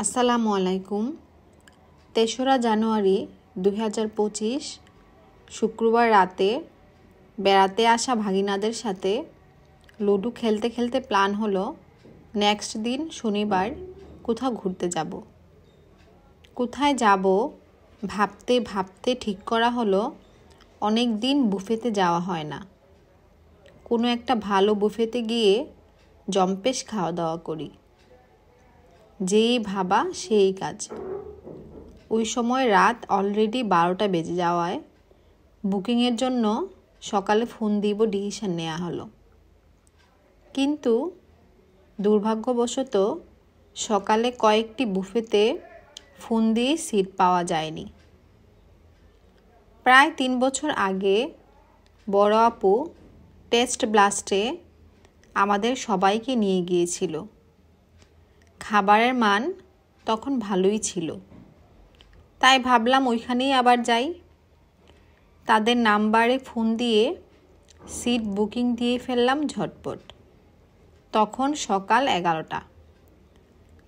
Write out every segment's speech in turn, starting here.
আসসালামু আলাইকুম। ৩রা জানুয়ারি ২০২৫ শুক্রবার রাতে বেড়াতে আসা ভাগিনাদের সাথে লুডো খেলতে খেলতে প্ল্যান হলো নেক্সট দিন শনিবার কোথাও ঘুরতে যাব। কোথায় যাব ভাবতে ভাবতে ঠিক করা হলো অনেক দিন বুফেতে যাওয়া হয় না, কোনো একটা ভালো বুফেতে গিয়ে জম্পেশ খাওয়া দাওয়া করি। যেই ভাবা সেই কাজ। ওই সময় রাত অলরেডি 12টা বেজে যাওয়ায় বুকিংয়ের জন্য সকালে ফোন দিব ডিসিশন নেওয়া হলো। কিন্তু দুর্ভাগ্যবশত সকালে কয়েকটি বুফেতে ফোন দিয়ে সিট পাওয়া যায়নি। প্রায় 3 বছর আগে বড় আপু টেস্ট ব্লাস্টে আমাদের সবাইকে নিয়ে গিয়েছিল। খাবারের মান তখন ভালোই ছিল, তাই ভাবলাম ওইখানেই আবার যাই। তাদের নাম্বারে ফোন দিয়ে সিট বুকিং দিয়ে ফেললাম ঝটপট। তখন সকাল 11টা।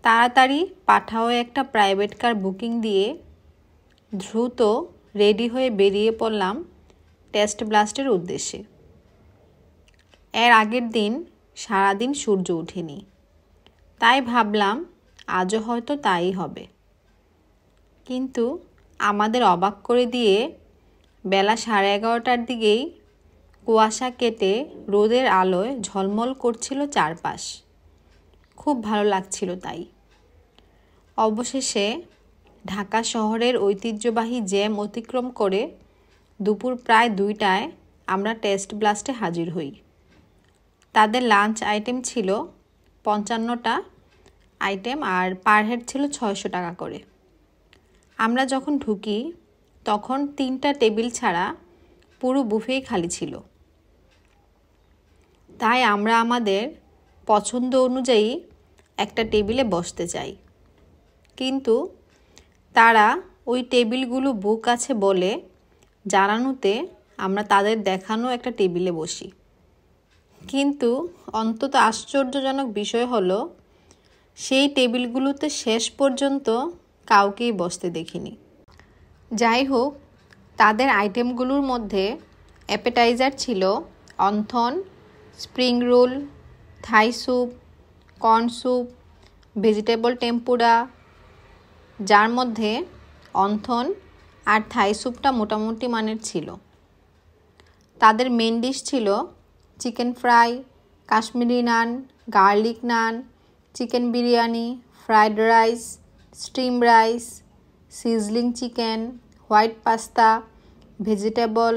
তাড়াতাড়ি পাঠাও একটা প্রাইভেট কার বুকিং দিয়ে দ্রুত রেডি হয়ে বেরিয়ে পড়লাম টেস্ট ব্লাস্টের উদ্দেশ্যে। এর আগের দিন সারাদিন সূর্য ওঠেনি, তাই ভাবলাম আজও হয়তো তাই হবে। কিন্তু আমাদের অবাক করে দিয়ে বেলা 11:30টার দিকেই কুয়াশা কেটে রোদের আলোয় ঝলমল করছিল চারপাশ। খুব ভালো লাগছিল তাই। অবশেষে ঢাকা শহরের ঐতিহ্যবাহী জ্যাম অতিক্রম করে দুপুর প্রায় 2টায় আমরা টেস্ট ব্লাস্টে হাজির হই। তাদের লাঞ্চ আইটেম ছিল 55টা আইটেম আর পার হেড ছিল 600 টাকা করে। আমরা যখন ঢুকি তখন 3টা টেবিল ছাড়া পুরো বুফেই খালি ছিল। তাই আমরা আমাদের পছন্দ অনুযায়ী একটা টেবিলে বসতে চাই, কিন্তু তারা ওই টেবিলগুলো বুক আছে বলে জানানোতে আমরা তাদের দেখানো একটা টেবিলে বসি। কিন্তু অন্তত আশ্চর্যজনক বিষয় হলো সেই টেবিলগুলোতে শেষ পর্যন্ত কাউকেই বসতে দেখিনি। যাই হোক, তাদের আইটেমগুলোর মধ্যে অ্যাপেটাইজার ছিল wonton, spring roll, Thai soup, corn soup, vegetable tempura, যার মধ্যে অন্থন আর থাই স্যুপটা মোটামুটি মানের ছিল। তাদের মেন ডিশ ছিল chicken fry, Kashmiri naan, garlic naan, chicken biryani, fried rice, steam rice, sizzling chicken, white pasta, vegetable,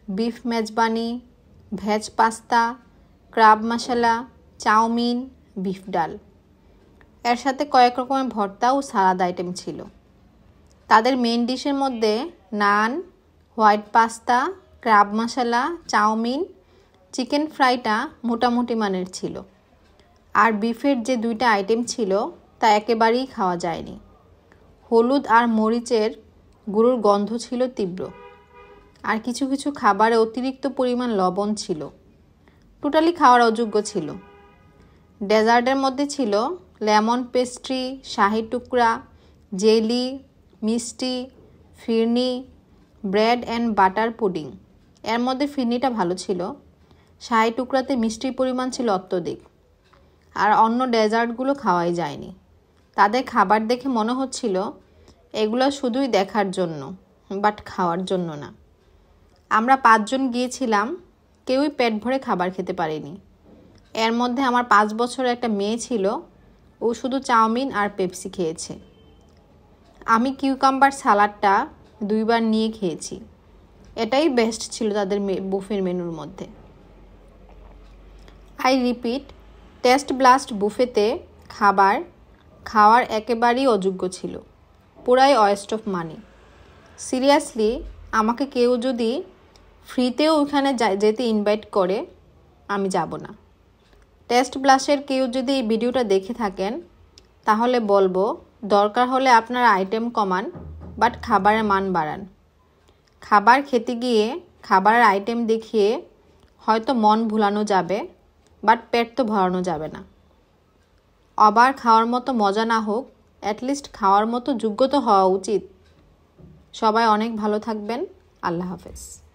beef mezbani, veg pasta, crab masala, chowmein, beef dal. এর সাথে কয়েক রকমের ভর্তা ও সালাদ আইটেম ছিল। তাদের মেন ডিশের মধ্যে নান, white pasta, crab masala, chowmein, chicken ফ্রাইটা মোটামুটি মানের ছিল। আর বিফের যে 2টা আইটেম ছিল তা একেবারেই খাওয়া যায়নি। হলুদ আর মরিচের গুঁড়োর গন্ধ ছিল তীব্র, আর কিছু কিছু খাবারে অতিরিক্ত পরিমাণ লবণ ছিল। টোটালি খাওয়ার অযোগ্য ছিল। ডেজার্টের মধ্যে ছিল লেমন পেস্ট্রি, শাহি টুকরা, জেলি, মিষ্টি, ফিরনি, ব্রেড অ্যান্ড বাটার পুডিং। এর মধ্যে ফিরনিটা ভালো ছিল, শাহি টুকরাতে মিষ্টির পরিমাণ ছিল অত্যধিক। আর অন্য ডেজার্টগুলো খাওয়াই যায়নি। তাদের খাবার দেখে মনে হচ্ছিল এগুলো শুধুই দেখার জন্য, বাট খাওয়ার জন্য না। আমরা 5 জন গিয়েছিলাম, কেউই পেট ভরে খাবার খেতে পারেনি। এর মধ্যে আমার 5 বছরের একটা মেয়ে ছিল, ও শুধু চাউমিন আর পেপসি খেয়েছে। আমি কিউকাম্বার সালাডটা 2বার নিয়ে খেয়েছি। এটাই বেস্ট ছিল তাদের বুফের মেনুর মধ্যে। আই রিপিট, টেস্ট ব্লাস্ট বুফেতে খাওয়ার একেবারেই অযোগ্য ছিল, পুরাই ওয়েস্ট অফ মানি। সিরিয়াসলি, আমাকে কেউ যদি ফ্রিতেও ওখানে যেতে ইনভাইট করে আমি যাব না। টেস্ট ব্লাস্টের কেউ যদি এই ভিডিওটা দেখে থাকেন তাহলে বলবো, দরকার হলে আপনারা আইটেম কমান, বাট খাবারের মান বাড়ান। খাবার খেতে গিয়ে খাবারের আইটেম দেখিয়ে হয়তো মন ভুলানো যাবে, বাট পেট তো ভরানো যাবে না। আবার খাওয়ার মতো মজা না হোক অ্যাটলিস্ট খাওয়ার মতো যোগ্য তো হওয়া উচিত। সবাই অনেক ভালো থাকবেন। আল্লাহ হাফেজ।